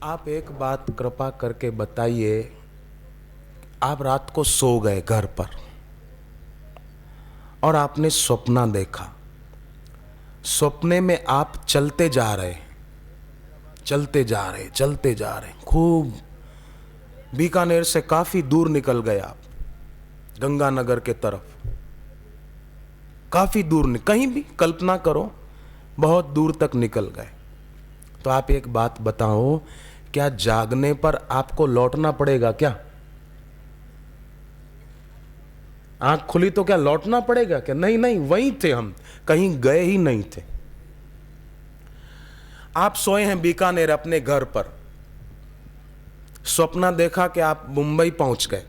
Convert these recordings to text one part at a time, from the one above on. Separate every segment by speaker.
Speaker 1: आप एक बात कृपा करके बताइए। आप रात को सो गए घर पर और आपने सपना देखा। सपने में आप चलते जा रहे, चलते जा रहे, चलते जा रहे, खूब बीकानेर से काफी दूर निकल गए आप, गंगानगर के तरफ। काफी दूर, कहीं भी कल्पना करो, बहुत दूर तक निकल गए। तो आप एक बात बताओ, क्या जागने पर आपको लौटना पड़ेगा क्या? आंख खुली तो क्या लौटना पड़ेगा क्या? नहीं नहीं, वहीं थे हम, कहीं गए ही नहीं थे। आप सोए हैं बीकानेर अपने घर पर, सपना देखा कि आप मुंबई पहुंच गए।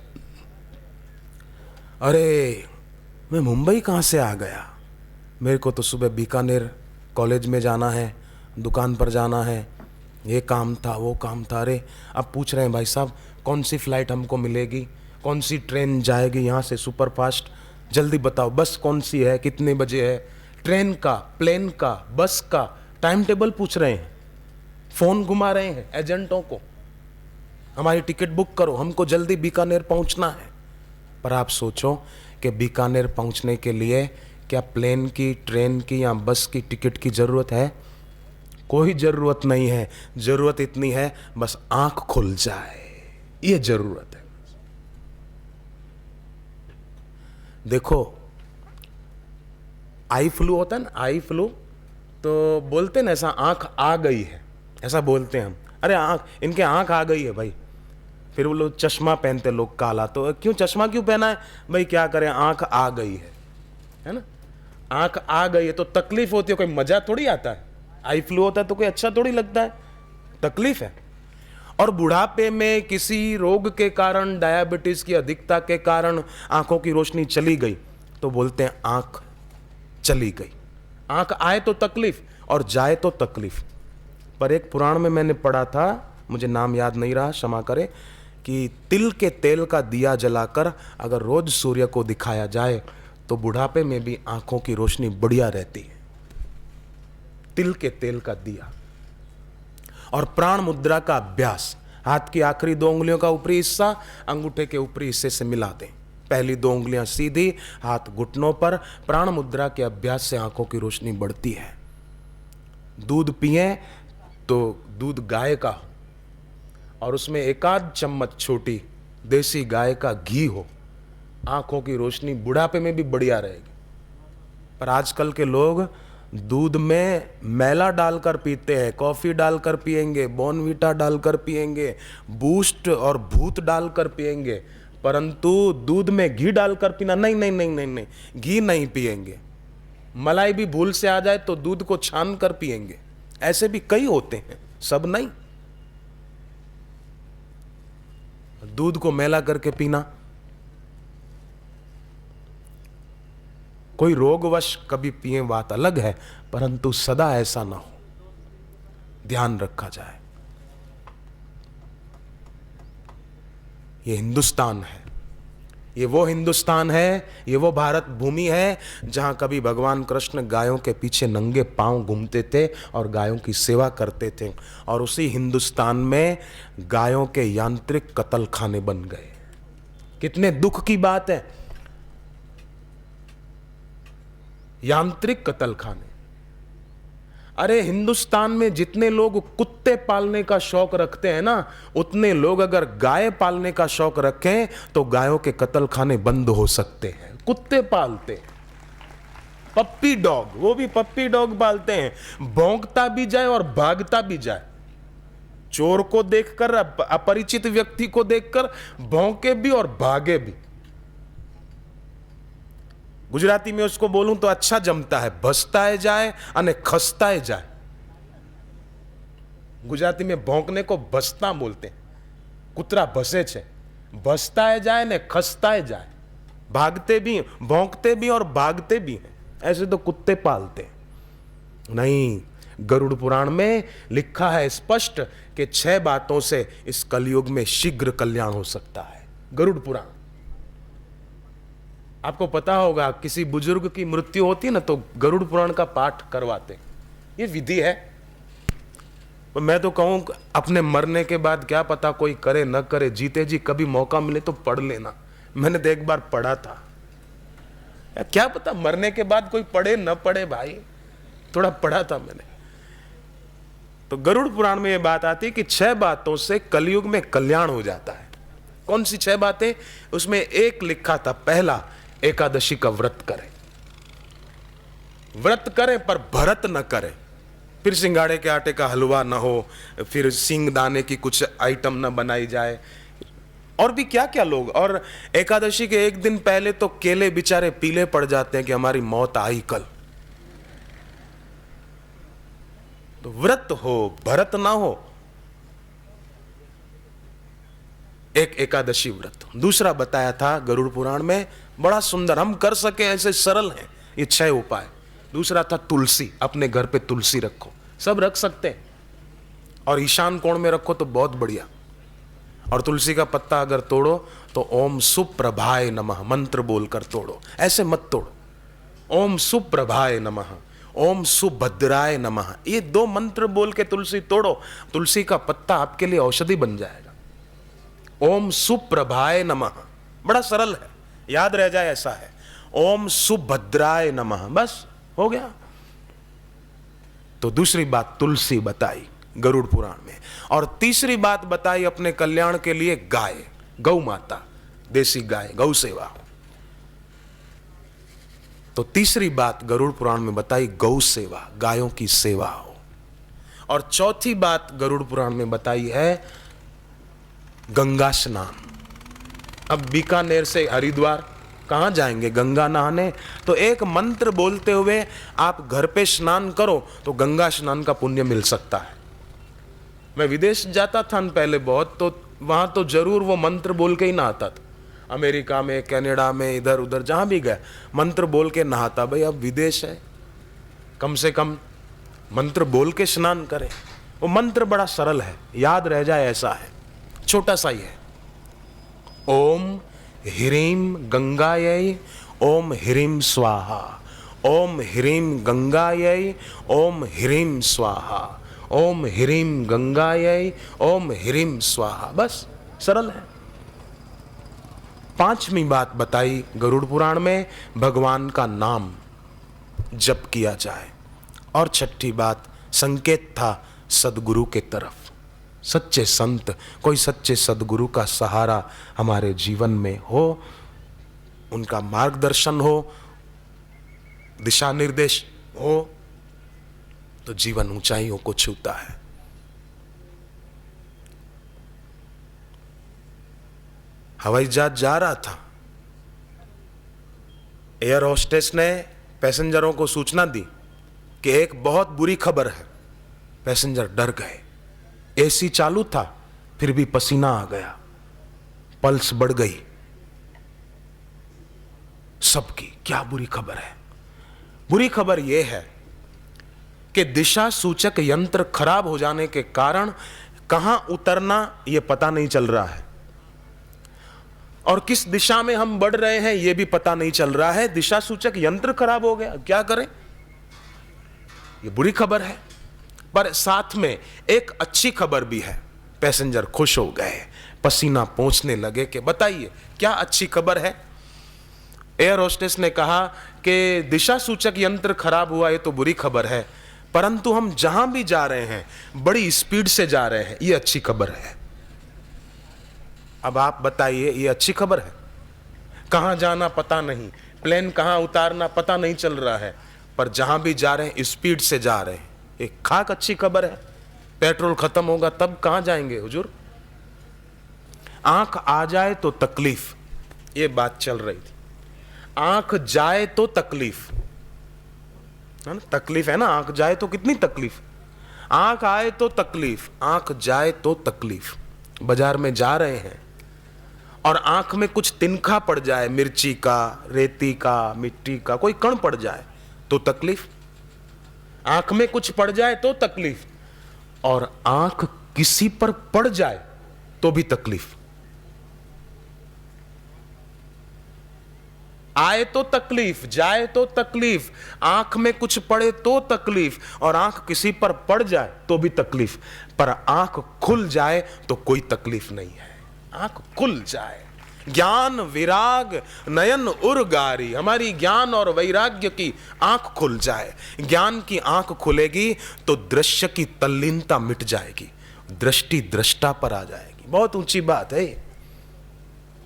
Speaker 1: अरे मैं मुंबई कहां से आ गया? मेरे को तो सुबह बीकानेर कॉलेज में जाना है, दुकान पर जाना है, ये काम था, वो काम था। अरे अब पूछ रहे हैं भाई साहब कौन सी फ्लाइट हमको मिलेगी, कौन सी ट्रेन जाएगी यहाँ से सुपर फास्ट, जल्दी बताओ, बस कौन सी है, कितने बजे है, ट्रेन का, प्लेन का, बस का टाइम टेबल पूछ रहे हैं, फ़ोन घुमा रहे हैं एजेंटों को, हमारी टिकट बुक करो, हमको जल्दी बीकानेर पहुंचना है। पर आप सोचो कि बीकानेर पहुंचने के लिए क्या प्लेन की, ट्रेन की या बस की टिकट की ज़रूरत है? कोई ज़रूरत नहीं है। ज़रूरत इतनी है बस आंख खुल जाए, ये ज़रूरत है। देखो आई फ्लू होता है ना, आई फ्लू, तो बोलते ना ऐसा आंख आ गई है, ऐसा बोलते हैं हम। अरे आंख, इनके आंख आ गई है भाई। फिर वो लोग चश्मा पहनते लोग काला, तो क्यों चश्मा क्यों पहना है भाई? क्या करें, आंख आ गई है ना? आंख आ गई है तो तकलीफ होती है, कोई मजा थोड़ी आता है। आई फ्लू होता है तो कोई अच्छा थोड़ी लगता है, तकलीफ है। और बुढ़ापे में किसी रोग के कारण, डायबिटीज की अधिकता के कारण आंखों की रोशनी चली गई तो बोलते हैं आंख चली गई। आंख आए तो तकलीफ और जाए तो तकलीफ। पर एक पुराण में मैंने पढ़ा था, मुझे नाम याद नहीं रहा, क्षमा करें, कि तिल के तेल का दिया जलाकर अगर रोज सूर्य को दिखाया जाए तो बुढ़ापे में भी आंखों की रोशनी बढ़िया रहती है। तिल के तेल का दिया। और प्राण मुद्रा का अभ्यास, हाथ की आखिरी 2 उंगलियों का ऊपरी हिस्सा अंगूठे के ऊपरी हिस्से से मिला दें, पहली 2 उंगलियां सीधी, हाथ घुटनों पर। प्राण मुद्रा के अभ्यास से आंखों की रोशनी बढ़ती है। दूध पिए तो दूध गाय का हो और उसमें 1 चम्मच छोटी देसी गाय का घी हो, आंखों की रोशनी बुढ़ापे में भी बढ़िया रहेगी। पर आजकल के लोग दूध में मैला डालकर पीते हैं, कॉफी डालकर पिएंगे, बॉर्नवीटा डालकर पिएंगे, बूस्ट और भूत डालकर पिएंगे, परंतु दूध में घी डालकर पीना नहीं नहीं नहीं नहीं नहीं, घी नहीं पिएंगे। मलाई भी भूल से आ जाए तो दूध को छान कर पिएंगे। ऐसे भी कई होते हैं, सब नहीं। दूध को मैला करके पीना, कोई रोगवश कभी पिए बात अलग है, परंतु सदा ऐसा ना हो, ध्यान रखा जाए। ये हिंदुस्तान है, ये वो हिंदुस्तान है, ये वो भारत भूमि है जहां कभी भगवान कृष्ण गायों के पीछे नंगे पांव घूमते थे और गायों की सेवा करते थे। और उसी हिंदुस्तान में गायों के यांत्रिक कत्ल खाने बन गए। कितने दुख की बात है, यांत्रिक कत्ल खाने। अरे हिंदुस्तान में जितने लोग कुत्ते पालने का शौक रखते हैं ना, उतने लोग अगर गाय पालने का शौक रखें तो गायों के कत्ल खाने बंद हो सकते हैं। कुत्ते पालते हैं, पप्पी डॉग, वो भी पप्पी डॉग पालते हैं, भौंकता भी जाए और भागता भी जाए। चोर को देखकर, अपरिचित व्यक्ति को देखकर भौंके भी और भागे भी। गुजराती में उसको बोलूं तो अच्छा जमता है, भसताए जाए અને खसताए जाए। गुजराती में भौंकने को भसता बोलते हैं, कुतरा भसे छे, भसताए जाए ने खसताए जाए, भागते भी, भौंकते भी और भागते भी हैं। ऐसे तो कुत्ते पालते हैं। नहीं, गरुड़ पुराण में लिखा है स्पष्ट कि 6 बातों से इस कलयुग में शीघ्र कल्याण हो सकता है। गरुड़ पुराण, आपको पता होगा किसी बुजुर्ग की मृत्यु होती है ना तो गरुड़ पुराण का पाठ करवाते, ये विधि है। मैं तो कहूँ अपने मरने के बाद क्या पता कोई करे न करे, जीते जी कभी मौका मिले तो पढ़ लेना। मैंने तो एक बार पढ़ा था, क्या पता मरने के बाद कोई पढ़े न पढ़े भाई, थोड़ा पढ़ा था मैंने। तो गरुड़ पुराण में यह बात आती है कि 6 बातों से कलयुग में कल्याण हो जाता है। कौन सी 6 बातें? उसमें एक लिखा था, पहला एकादशी का व्रत करें, व्रत करें पर भरत न करें, फिर सिंगाड़े के आटे का हलवा न हो, फिर सींग दाने की कुछ आइटम न बनाई जाए, और भी क्या क्या लोग। और एकादशी के एक दिन पहले तो केले बेचारे पीले पड़ जाते हैं कि हमारी मौत आई कल। तो व्रत हो, भरत ना हो, एक एकादशी व्रत। दूसरा बताया था गरुड़ पुराण में, बड़ा सुंदर, हम कर सके ऐसे सरल हैं ये 6 उपाय। दूसरा था तुलसी, अपने घर पे तुलसी रखो, सब रख सकते हैं, और ईशान कोण में रखो तो बहुत बढ़िया। और तुलसी का पत्ता अगर तोड़ो तो ओम सुप्रभाय नमः मंत्र बोलकर तोड़ो, ऐसे मत तोड़ो। ओम सुप्रभाय नमः, ओम सुभद्राय नमः, ये 2 मंत्र बोल के तुलसी तोड़ो, तुलसी का पत्ता आपके लिए औषधि बन जाएगा। ओम सुप्रभाय नमः, बड़ा सरल है, याद रह जाए ऐसा है। ओम सुभद्राय नमः, बस हो गया। तो दूसरी बात तुलसी बताई गरुड़ पुराण में। और तीसरी बात बताई अपने कल्याण के लिए गाय, गौ माता, देसी गाय, गौ सेवा। तो तीसरी बात गरुड़ पुराण में बताई गौ सेवा, गायों की सेवा हो। और चौथी बात गरुड़ पुराण में बताई है गंगा स्नान। अब बीकानेर से हरिद्वार कहाँ जाएंगे गंगा नहाने, तो एक मंत्र बोलते हुए आप घर पे स्नान करो तो गंगा स्नान का पुण्य मिल सकता है। मैं विदेश जाता था पहले बहुत, तो वहाँ तो जरूर वो मंत्र बोल के ही नहाता था। अमेरिका में, कनाडा में, इधर उधर जहाँ भी गया मंत्र बोल के नहाता। भाई अब विदेश है, कम से कम मंत्र बोल के स्नान करें। वो मंत्र बड़ा सरल है, याद रह जाए ऐसा है, छोटा सा ही है। ओम ह्रीम गंगायै ओम ह्रीम स्वाहा, ओम ह्रीम गंगायै ओम ह्रीम स्वाहा, ओम ह्रीम गंगायै ओम ह्रीम स्वाहा, बस सरल है। 5वीं बात बताई गरुड़ पुराण में, भगवान का नाम जप किया जाए। और 6ठी बात संकेत था सदगुरु के तरफ, सच्चे संत, कोई सच्चे सदगुरु का सहारा हमारे जीवन में हो, उनका मार्गदर्शन हो, दिशा निर्देश हो, तो जीवन ऊंचाइयों को छूता है। हवाई जहाज जा रहा था, एयर होस्टेस ने पैसेंजरों को सूचना दी कि एक बहुत बुरी खबर है। पैसेंजर डर गए, एसी चालू था फिर भी पसीना आ गया, पल्स बढ़ गई सबकी। क्या बुरी खबर है? बुरी खबर यह है कि दिशा सूचक यंत्र खराब हो जाने के कारण कहां उतरना यह पता नहीं चल रहा है, और किस दिशा में हम बढ़ रहे हैं यह भी पता नहीं चल रहा है। दिशा सूचक यंत्र खराब हो गया, क्या करें? यह बुरी खबर है। पर साथ में एक अच्छी खबर भी है। पैसेंजर खुश हो गए, पसीना पोंछने लगे कि बताइए क्या अच्छी खबर है। एयर होस्टेस ने कहा कि दिशा सूचक यंत्र खराब हुआ ये तो बुरी खबर है, परंतु हम जहां भी जा रहे हैं बड़ी स्पीड से जा रहे हैं, ये अच्छी खबर है। अब आप बताइए ये अच्छी खबर है? कहां जाना पता नहीं, प्लेन कहां उतारना पता नहीं चल रहा है, पर जहां भी जा रहे हैं स्पीड से जा रहे हैं, एक खाक अच्छी खबर है। पेट्रोल खत्म होगा तब कहां जाएंगे हुजूर? आंख आ जाए तो तकलीफ, ये बात चल रही थी। आंख जाए तो तकलीफ है ना, तकलीफ है ना, आंख जाए तो कितनी तकलीफ, आंख आए तो तकलीफ, आंख जाए तो तकलीफ। बाजार में जा रहे हैं और आंख में कुछ तिनखा पड़ जाए, मिर्ची का, रेती का, मिट्टी का कोई कण पड़ जाए तो तकलीफ, आंख में कुछ पड़ जाए तो तकलीफ, और आंख किसी पर पड़ जाए तो भी तकलीफ। आए तो तकलीफ, जाए तो तकलीफ, आंख में कुछ पड़े तो तकलीफ, और आंख किसी पर पड़ जाए तो भी तकलीफ, पर आंख खुल जाए तो कोई तकलीफ नहीं है। आंख खुल जाए, ज्ञान विराग नयन उर्गारी, हमारी ज्ञान और वैराग्य की आंख खुल जाए। ज्ञान की आंख खुलेगी तो दृश्य की तल्लीनता मिट जाएगी, दृष्टि दृष्टा पर आ जाएगी। बहुत ऊंची बात है।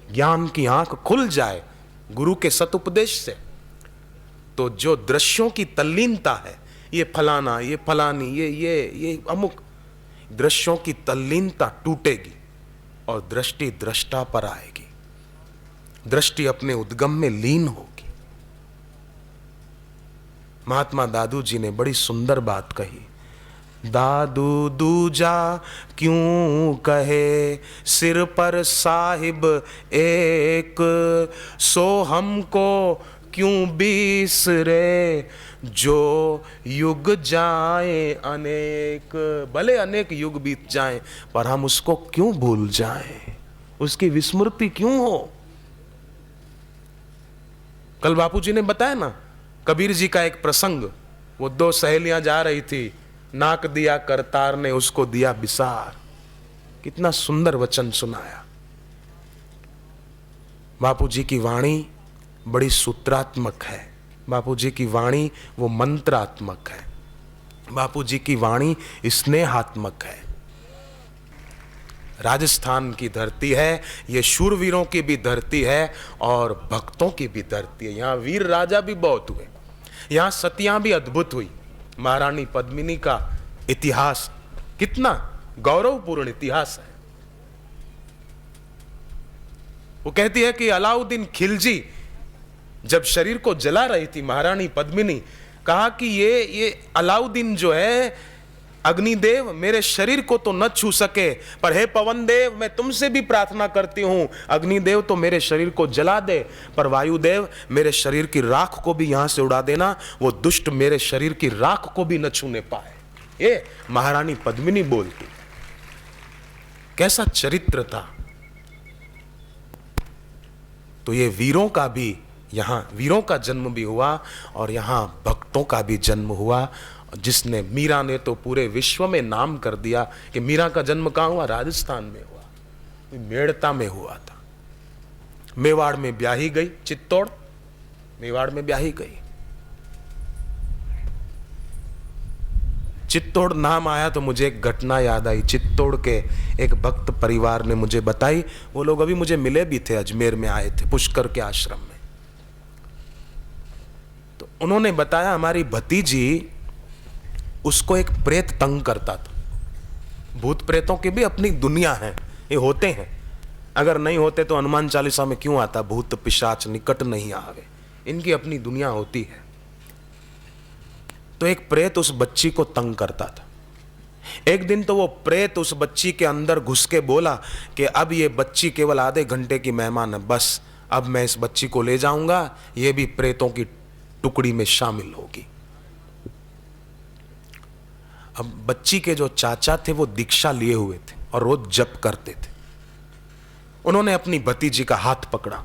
Speaker 1: ज्ञान की आंख खुल जाए गुरु के सतुपदेश से, तो जो दृश्यों की तल्लीनता है, ये फलाना, ये फलानी, ये अमुक, दृश्यों की तल्लीनता टूटेगी और दृष्टि दृष्टा पर आएगी, दृष्टि अपने उद्गम में लीन होगी। महात्मा दादू जी ने बड़ी सुंदर बात कही। दादू दूजा क्यों कहे सिर पर साहिब एक, सो हमको क्यों बिसरे जो युग जाए अनेक। भले अनेक युग बीत जाएं पर हम उसको क्यों भूल जाएं, उसकी विस्मृति क्यों हो। कल बापूजी ने बताया ना कबीर जी का एक प्रसंग, वो दो सहेलियां जा रही थी, नाक दिया करतार ने उसको दिया बिसार। कितना सुंदर वचन सुनाया। बापूजी की वाणी बड़ी सूत्रात्मक है, बापूजी की वाणी वो मंत्रात्मक है, बापूजी की वाणी स्नेहात्मक है। राजस्थान की धरती है, ये शूरवीरों की भी धरती है और भक्तों की भी धरती है। यहाँ वीर राजा भी बहुत हुए, यहाँ सतियां भी अद्भुत हुई। महारानी पद्मिनी का इतिहास कितना गौरवपूर्ण इतिहास है। वो कहती है कि अलाउद्दीन खिलजी जब शरीर को जला रही थी, महारानी पद्मिनी कहा कि ये अलाउद्दीन जो है अग्निदेव मेरे शरीर को तो न छू सके, पर हे पवन देव मैं तुमसे भी प्रार्थना करती हूं, अग्निदेव तो मेरे शरीर को जला दे, पर वायुदेव मेरे शरीर की राख को भी यहां से उड़ा देना, वो दुष्ट मेरे शरीर की राख को भी न छूने पाए। ये महारानी पद्मिनी बोलती। कैसा चरित्र था। तो ये वीरों का भी, यहां वीरों का जन्म भी हुआ और यहां भक्तों का भी जन्म हुआ, जिसने, मीरा ने तो पूरे विश्व में नाम कर दिया कि मीरा का जन्म कहां हुआ, राजस्थान में हुआ, मेड़ता में हुआ था। मेवाड़ में ब्याही गई, चित्तौड़ मेवाड़ में ब्याही गई। चित्तौड़ नाम आया तो मुझे एक घटना याद आई। चित्तौड़ के एक भक्त परिवार ने मुझे बताई, वो लोग अभी मुझे मिले भी थे, अजमेर में आए थे पुष्कर के आश्रम में। तो उन्होंने बताया हमारी भतीजी, उसको एक प्रेत तंग करता था। भूत प्रेतों की भी अपनी दुनिया है, ये होते हैं, अगर नहीं होते तो हनुमान चालीसा में क्यों आता, भूत पिशाच निकट नहीं आवे, इनकी अपनी दुनिया होती है। तो एक प्रेत उस बच्ची को तंग करता था। एक दिन तो वो प्रेत उस बच्ची के अंदर घुस के बोला कि अब ये बच्ची केवल आधे घंटे की मेहमान है, बस अब मैं इस बच्ची को ले जाऊंगा, ये भी प्रेतों की टुकड़ी में शामिल होगी। अब बच्ची के जो चाचा थे वो दीक्षा लिए हुए थे और रोज जप करते थे। उन्होंने अपनी भतीजी का हाथ पकड़ा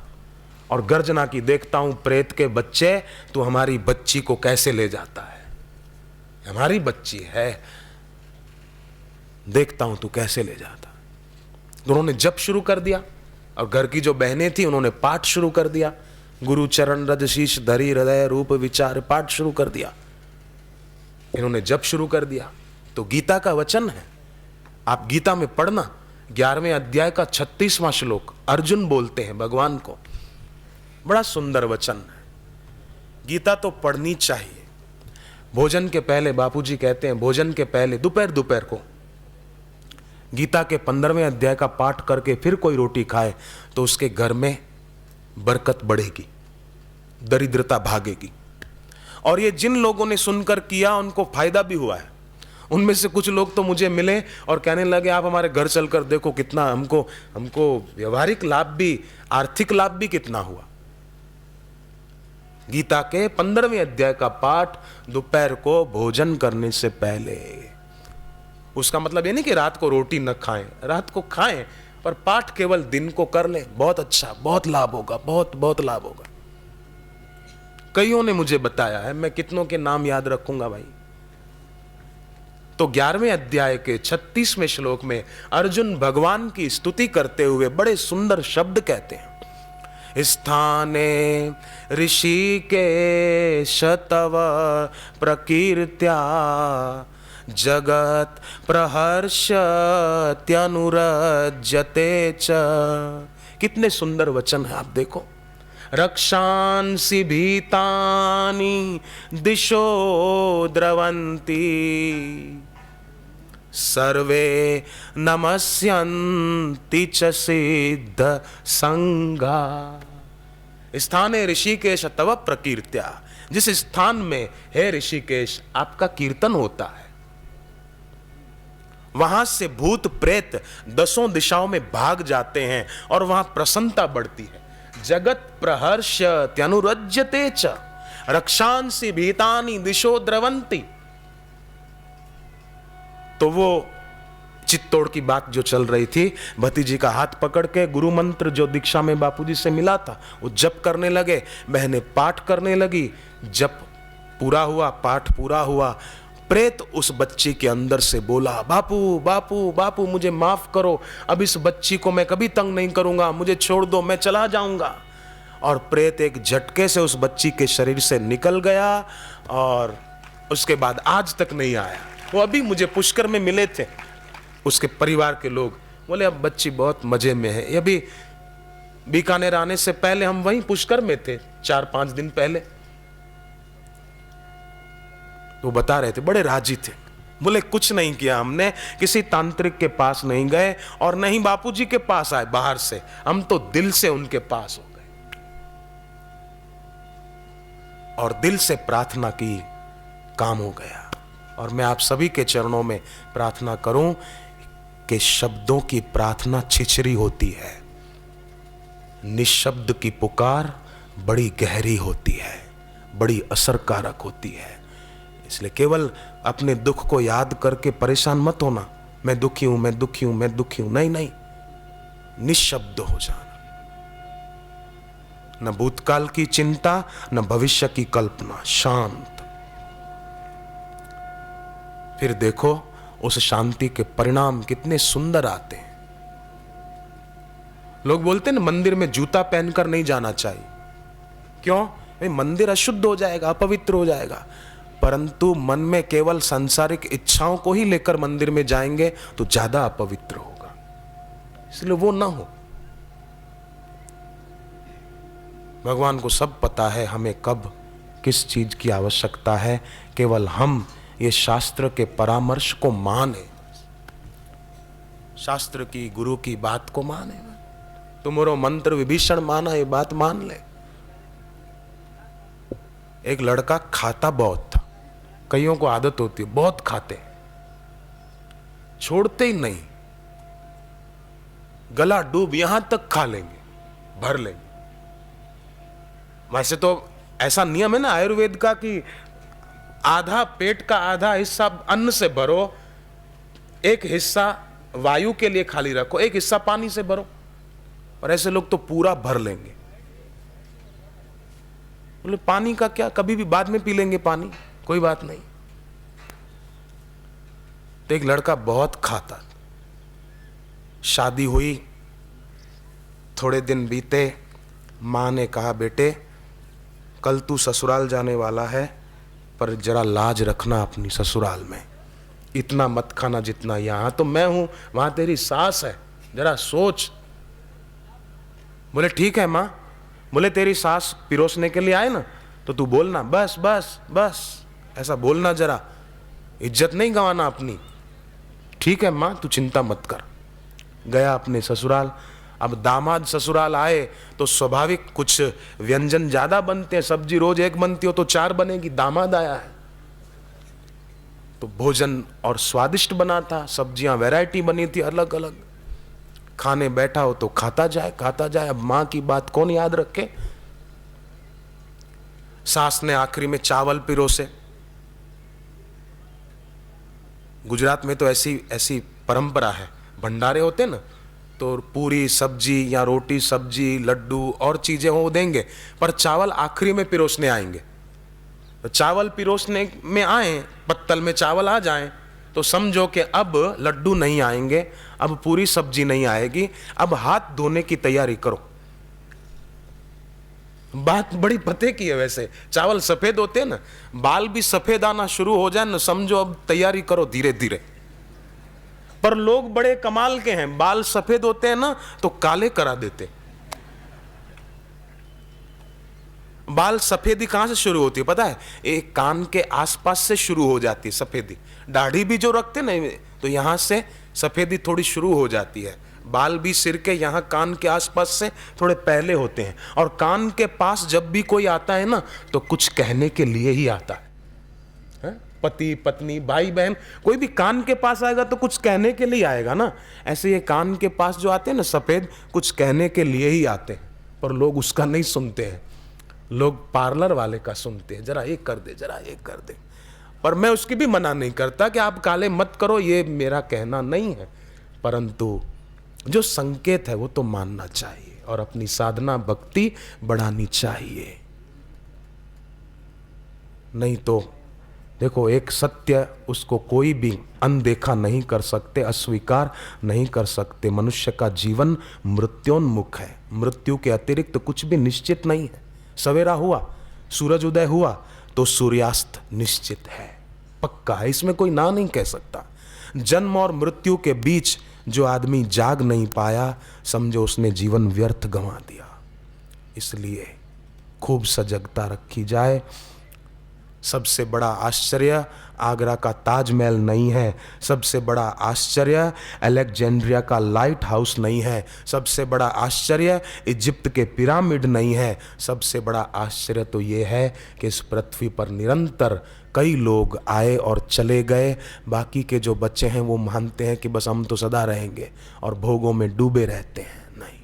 Speaker 1: और गर्जना की, देखता हूं प्रेत के बच्चे तू हमारी बच्ची को कैसे ले जाता है, हमारी बच्ची है, देखता हूं तू कैसे ले जाता। तो उन्होंने जप शुरू कर दिया और घर की जो बहनें थी उन्होंने पाठ शुरू कर दिया। गुरु चरण रज शीश धरी हृदय रूप विचार, पाठ शुरू कर दिया। इन्होंने जप शुरू कर दिया तो गीता का वचन है, आप गीता में पढ़ना, 11वें अध्याय का 36वां श्लोक, अर्जुन बोलते हैं भगवान को, बड़ा सुंदर वचन है। गीता तो पढ़नी चाहिए। भोजन के पहले, बापूजी कहते हैं भोजन के पहले दोपहर को गीता के 15वें अध्याय का पाठ करके फिर कोई रोटी खाए तो उसके घर में बरकत बढ़ेगी, दरिद्रता भागेगी। और ये जिन लोगों ने सुनकर किया उनको फायदा भी हुआ है। उनमें से कुछ लोग तो मुझे मिले और कहने लगे आप हमारे घर चलकर देखो, कितना हमको व्यवहारिक लाभ भी, आर्थिक लाभ भी कितना हुआ। गीता के 15वें अध्याय का पाठ दोपहर को भोजन करने से पहले। उसका मतलब ये नहीं कि रात को रोटी न खाएं, रात को खाएं, पर पाठ केवल दिन को कर लें, बहुत अच्छा, बहुत लाभ होगा, बहुत बहुत लाभ होगा। कईयों ने मुझे बताया है, मैं कितनों के नाम याद रखूंगा भाई। तो 11वें अध्याय के 36वें श्लोक में अर्जुन भगवान की स्तुति करते हुए बड़े सुंदर शब्द कहते हैं, स्थाने ऋषिकेश तव प्रकीर्त्या जगत प्रहर्षत्यनुरज्यते च। कितने सुंदर वचन है, आप देखो। रक्षांसि भीतानि दिशो द्रवन्ति सर्वे नमस्यन्ति च सिद्ध संगा। स्थाने ऋषिकेश तव प्रकीर्त्या, जिस स्थान में हे ऋषिकेश आपका कीर्तन होता है, वहां से भूत प्रेत 10 दिशाओं में भाग जाते हैं और वहां प्रसन्नता बढ़ती है। जगत प्रहर्षत्यनुरज्यते च रक्षांसि भीतानि दिशो द्रवन्ति। तो वो चित्तौड़ की बात जो चल रही थी, भतीजी का हाथ पकड़ के गुरु मंत्र जो दीक्षा में बापूजी से मिला था वो जप करने लगे, बहनें पाठ करने लगी। जप पूरा हुआ, पाठ पूरा हुआ, प्रेत उस बच्ची के अंदर से बोला, बापू बापू बापू मुझे माफ करो, अब इस बच्ची को मैं कभी तंग नहीं करूंगा, मुझे छोड़ दो, मैं चला जाऊंगा। और प्रेत एक झटके से उस बच्ची के शरीर से निकल गया और उसके बाद आज तक नहीं आया। वो अभी मुझे पुष्कर में मिले थे, उसके परिवार के लोग बोले अब बच्ची बहुत मजे में है। ये भी बीकानेर आने से पहले हम वहीं पुष्कर में थे, 4-5 दिन पहले। वो बता रहे थे, बड़े राजी थे, बोले कुछ नहीं किया हमने, किसी तांत्रिक के पास नहीं गए और नहीं बापूजी के पास आए बाहर से, हम तो दिल से उनके पास हो गए और दिल से प्रार्थना की, काम हो गया। और मैं आप सभी के चरणों में प्रार्थना करूं कि शब्दों की प्रार्थना छिछरी होती है, निशब्द की पुकार बड़ी गहरी होती है, बड़ी असरकारक होती है। इसलिए केवल अपने दुख को याद करके परेशान मत होना, मैं दुखी हूं, मैं दुखी हूं, मैं दुखी हूं। नहीं नहीं, निशब्द हो जाना। न भूतकाल की चिंता, न भविष्य की कल्पना, शांत। फिर देखो उस शांति के परिणाम कितने सुंदर आते हैं। लोग बोलते हैं ना मंदिर में जूता पहनकर नहीं जाना चाहिए, क्यों? भाई मंदिर अशुद्ध हो जाएगा, अपवित्र हो जाएगा। परंतु मन में केवल सांसारिक इच्छाओं को ही लेकर मंदिर में जाएंगे तो ज्यादा अपवित्र होगा, इसलिए वो ना हो। भगवान को सब पता है हमें कब किस चीज की आवश्यकता है, केवल हम ये शास्त्र के परामर्श को माने, शास्त्र की गुरु की बात को माने। तुम्हारो मंत्र विभीषण माना, ये बात मान ले। एक लड़का खाता बहुत था, कईयों को आदत होती है बहुत खाते, छोड़ते ही नहीं, गला डूब यहां तक खा लेंगे, भर लेंगे। वैसे तो ऐसा नियम है ना आयुर्वेद का कि आधा पेट का आधा हिस्सा अन्न से भरो, एक हिस्सा वायु के लिए खाली रखो, एक हिस्सा पानी से भरो। और ऐसे लोग तो पूरा भर लेंगे। बोले पानी का क्या, कभी भी बाद में पी लेंगे पानी, कोई बात नहीं। तो एक लड़का बहुत खाता, शादी हुई, थोड़े दिन बीते, मां ने कहा बेटे कल तू ससुराल जाने वाला है, पर जरा लाज रखना अपनी ससुराल में, इतना मत खाना जितना यहां तो मैं हूं, वहां तेरी सास है, जरा सोच। बोले ठीक है मां। बोले तेरी सास पिरोसने के लिए आए ना तो तू बोलना बस बस बस, ऐसा बोलना, जरा इज्जत नहीं गंवाना अपनी। ठीक है मां, तू चिंता मत कर। गया अपने ससुराल। अब दामाद ससुराल आए तो स्वाभाविक कुछ व्यंजन ज्यादा बनते हैं, सब्जी रोज एक बनती हो तो 4 बनेगी, दामाद आया है तो भोजन और स्वादिष्ट बना था, सब्जियां वैरायटी बनी थी अलग अलग। खाने बैठा हो तो खाता जाए खाता जाए। अब मां की बात कौन याद रखे। सास ने आखिरी में चावल पिरोसे। गुजरात में तो ऐसी परंपरा है, भंडारे होते ना तो पूरी सब्जी या रोटी सब्जी लड्डू और चीजें वो देंगे, पर चावल आखिरी में पिरोसने आएंगे। तो चावल पिरोसने में आए, पत्तल में चावल आ जाएं, तो समझो कि अब लड्डू नहीं आएंगे, अब पूरी सब्जी नहीं आएगी, अब हाथ धोने की तैयारी करो। बात बड़ी पते की है। वैसे चावल सफेद होते हैं ना, बाल भी सफेद आना शुरू हो जाए ना, समझो अब तैयारी करो धीरे धीरे। पर लोग बड़े कमाल के हैं, बाल सफेद होते हैं ना तो काले करा देते। बाल सफेदी कहां से शुरू होती है पता है? एक कान के आसपास से शुरू हो जाती है सफेदी। दाढ़ी भी जो रखते ना तो यहां से सफेदी थोड़ी शुरू हो जाती है। बाल भी सिर के यहां कान के आसपास से थोड़े पहले होते हैं। और कान के पास जब भी कोई आता है ना तो कुछ कहने के लिए ही आता है। पति पत्नी भाई बहन कोई भी कान के पास आएगा तो कुछ कहने के लिए आएगा ना। ऐसे ये कान के पास जो आते हैं ना सफेद, कुछ कहने के लिए ही आते हैं। पर लोग उसका नहीं सुनते हैं, लोग पार्लर वाले का सुनते हैं, जरा एक कर दे, जरा एक कर दे। पर मैं उसकी भी मना नहीं करता कि आप काले मत करो, ये मेरा कहना नहीं है, परंतु जो संकेत है वो तो मानना चाहिए और अपनी साधना भक्ति बढ़ानी चाहिए। नहीं तो देखो, एक सत्य उसको कोई भी अनदेखा नहीं कर सकते, अस्वीकार नहीं कर सकते। मनुष्य का जीवन मृत्योन्मुख है, मृत्यु के अतिरिक्त तो कुछ भी निश्चित नहीं है। सवेरा हुआ, सूरज उदय हुआ तो सूर्यास्त निश्चित है, पक्का है, इसमें कोई ना नहीं कह सकता। जन्म और मृत्यु के बीच जो आदमी जाग नहीं पाया, समझो उसने जीवन व्यर्थ गंवा दिया। इसलिए खूब सजगता रखी जाए। सबसे बड़ा आश्चर्य आगरा का ताजमहल नहीं है, सबसे बड़ा आश्चर्य अलेक्जेंड्रिया का लाइट हाउस नहीं है, सबसे बड़ा आश्चर्य इजिप्ट के पिरामिड नहीं है। सबसे बड़ा आश्चर्य तो ये है कि इस पृथ्वी पर निरंतर कई लोग आए और चले गए, बाकी के जो बच्चे हैं वो मानते हैं कि बस हम तो सदा रहेंगे और भोगों में डूबे रहते हैं। नहीं,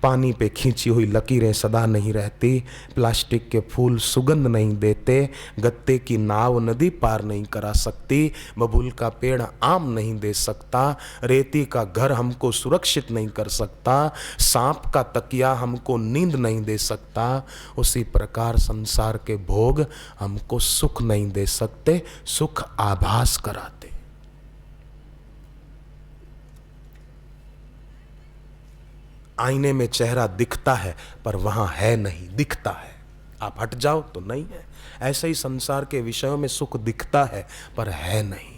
Speaker 1: पानी पे खींची हुई लकीरें सदा नहीं रहती, प्लास्टिक के फूल सुगंध नहीं देते, गत्ते की नाव नदी पार नहीं करा सकती, बबूल का पेड़ आम नहीं दे सकता, रेती का घर हमको सुरक्षित नहीं कर सकता, सांप का तकिया हमको नींद नहीं दे सकता। उसी प्रकार संसार के भोग हमको सुख नहीं दे सकते, सुख आभास कराते। आईने में चेहरा दिखता है पर वहां है नहीं, दिखता है, आप हट जाओ तो नहीं है। ऐसे ही संसार के विषयों में सुख दिखता है पर है नहीं।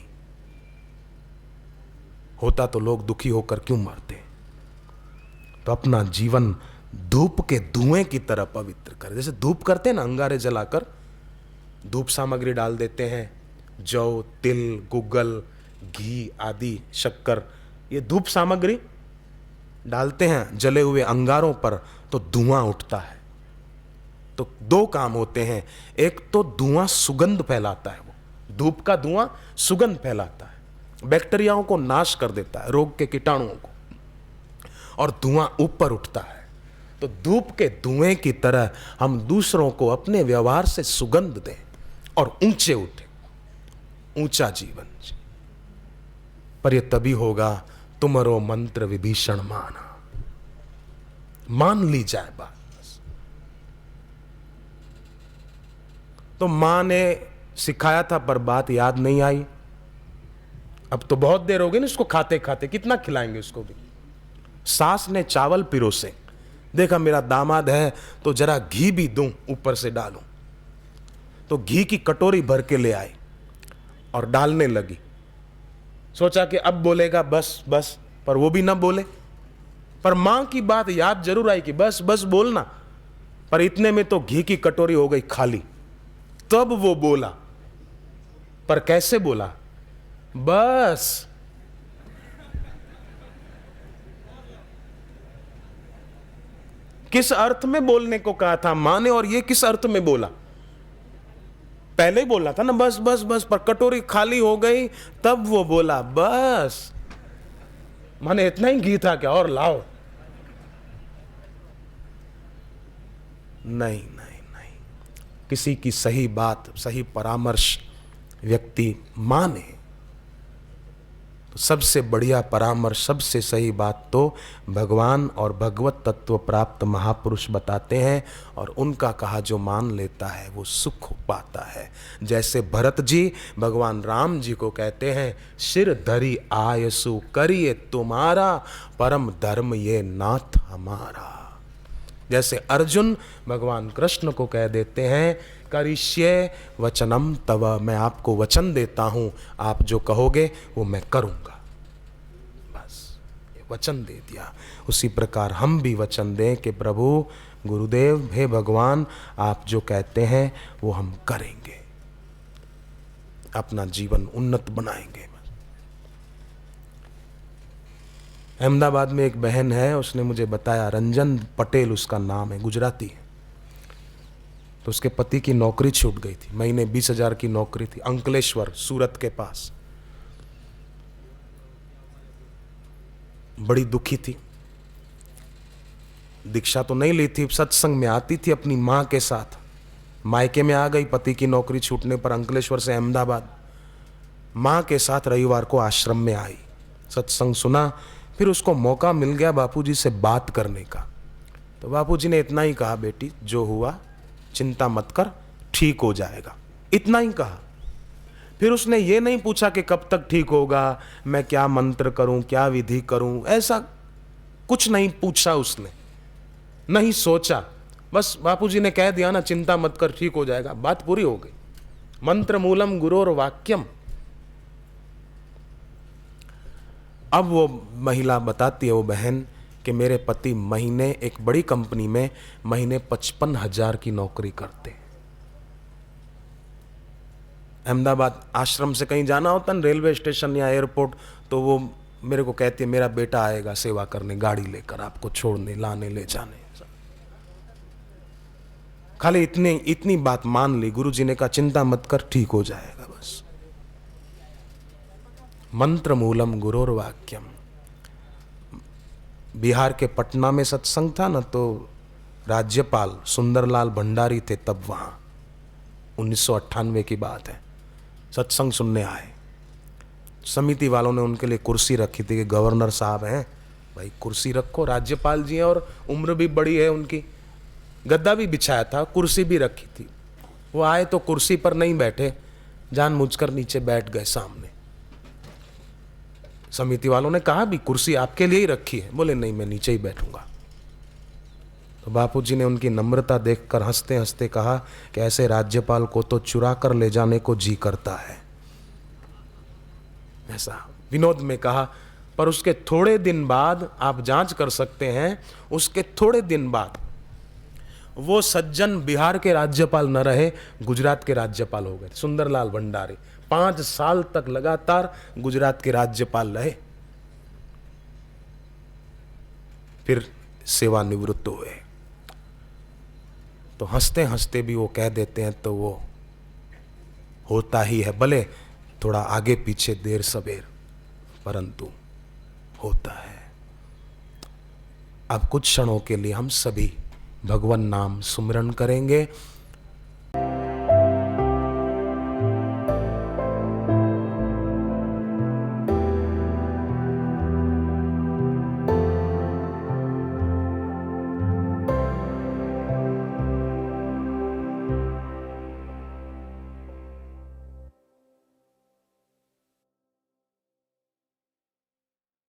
Speaker 1: होता तो लोग दुखी होकर क्यों मरते? तो अपना जीवन धूप के धुएं की तरह पवित्र कर, जैसे धूप करते हैं ना, अंगारे जलाकर धूप सामग्री डाल देते हैं, जौ तिल गुग्गल घी आदि शक्कर, ये धूप सामग्री डालते हैं जले हुए अंगारों पर तो धुआं उठता है। तो दो काम होते हैं, एक तो धुआं सुगंध फैलाता है, वो धूप का धुआं सुगंध फैलाता है, बैक्टीरियाओं को नाश कर देता है, रोग के कीटाणुओं को, और धुआं ऊपर उठता है। तो धूप के धुएं की तरह हम दूसरों को अपने व्यवहार से सुगंध दें और ऊंचे उठे, ऊंचा जीवन। पर यह तभी होगा तुमरो मंत्र विभीषण माना, मान ली जाए बात बस। तो मां ने सिखाया था पर बात याद नहीं आई। अब तो बहुत देर हो गई ना इसको खाते खाते, कितना खिलाएंगे उसको भी। सास ने चावल पिरोसे, देखा मेरा दामाद है तो जरा घी भी दूं, ऊपर से डालूं, तो घी की कटोरी भर के ले आई और डालने लगी। सोचा कि अब बोलेगा बस बस, पर वो भी ना बोले। पर मां की बात याद जरूर आई कि बस बस बोलना, पर इतने में तो घी की कटोरी हो गई खाली। तब वो बोला, पर कैसे बोला? बस। किस अर्थ में बोलने को कहा था मां ने, और ये किस अर्थ में बोला? पहले ही बोला था ना बस बस बस, पर कटोरी खाली हो गई तब वो बोला बस। माने इतना ही घी था क्या, और लाओ? नहीं नहीं नहीं, किसी की सही बात, सही परामर्श व्यक्ति माने तो सबसे बढ़िया परामर्श, सबसे सही बात तो भगवान और भगवत तत्व प्राप्त महापुरुष बताते हैं, और उनका कहा जो मान लेता है वो सुख पाता है। जैसे भरत जी भगवान राम जी को कहते हैं, सिर धरी आयसु करिए तुम्हारा, परम धर्म ये नाथ हमारा। जैसे अर्जुन भगवान कृष्ण को कह देते हैं, करिष्ये वचनम तव, मैं आपको वचन देता हूं, आप जो कहोगे वो मैं करूंगा। बस ये वचन दे दिया। उसी प्रकार हम भी वचन दें कि प्रभु गुरुदेव, हे भगवान, आप जो कहते हैं वो हम करेंगे, अपना जीवन उन्नत बनाएंगे। अहमदाबाद में एक बहन है, उसने मुझे बताया, रंजन पटेल उसका नाम है, गुजराती है। तो उसके पति की नौकरी छूट गई थी, महीने 20,000 की नौकरी थी, अंकलेश्वर सूरत के पास। बड़ी दुखी थी, दीक्षा तो नहीं ली थी, सत्संग में आती थी अपनी माँ के साथ। मायके में आ गई पति की नौकरी छूटने पर, अंकलेश्वर से अहमदाबाद। माँ के साथ रविवार को आश्रम में आई, सत्संग सुना, फिर उसको मौका मिल गया बापूजी से बात करने का। तो बापूजी ने इतना ही कहा, बेटी जो हुआ चिंता मत कर, ठीक हो जाएगा, इतना ही कहा। फिर उसने ये नहीं पूछा कि कब तक ठीक होगा, मैं क्या मंत्र करूं, क्या विधि करूं, ऐसा कुछ नहीं पूछा उसने, नहीं सोचा। बस बापूजी ने कह दिया ना, चिंता मत कर, ठीक हो जाएगा, बात पूरी हो गई। मंत्र मूलम गुरोर वाक्यम। अब वो महिला बताती है, वो बहन, कि मेरे पति महीने एक बड़ी कंपनी में महीने 55,000 की नौकरी करते। अहमदाबाद आश्रम से कहीं जाना होता ना, रेलवे स्टेशन या एयरपोर्ट, तो वो मेरे को कहती है, मेरा बेटा आएगा सेवा करने, गाड़ी लेकर आपको छोड़ने लाने ले जाने। खाली इतनी बात मान ली, गुरुजी ने कहा चिंता मत कर, ठीक हो जाएगा। बस मंत्र मूलम गुरोर वाक्यम। बिहार के पटना में सत्संग था ना, तो राज्यपाल सुंदरलाल भंडारी थे तब वहां, 1998 की बात है। सत्संग सुनने आए, समिति वालों ने उनके लिए कुर्सी रखी थी कि गवर्नर साहब हैं भाई, कुर्सी रखो, राज्यपाल जी हैं और उम्र भी बड़ी है उनकी। गद्दा भी बिछाया था, कुर्सी भी रखी थी। वो आए तो कुर्सी पर नहीं बैठे, जानबूझकर नीचे बैठ गए सामने। समिति वालों ने कहा भी कुर्सी आपके लिए ही रखी है, बोले नहीं मैं नीचे ही बैठूंगा। तो बापूजी ने उनकी नम्रता देखकर हंसते हंसते कहा कि ऐसे राज्यपाल को तो चुरा कर ले जाने को जी करता है, ऐसा विनोद में कहा। पर उसके थोड़े दिन बाद आप जांच कर सकते हैं, उसके थोड़े दिन बाद वो सज्जन बिहार के राज्यपाल न रहे, गुजरात के राज्यपाल हो गए। सुंदरलाल भंडारी 5 साल तक लगातार गुजरात के राज्यपाल रहे, फिर सेवानिवृत्त हुए। तो हंसते हंसते भी वो कह देते हैं, तो वो होता ही है, भले थोड़ा आगे पीछे देर सबेर, परंतु होता है। अब कुछ क्षणों के लिए हम सभी भगवान नाम सुमिरन करेंगे।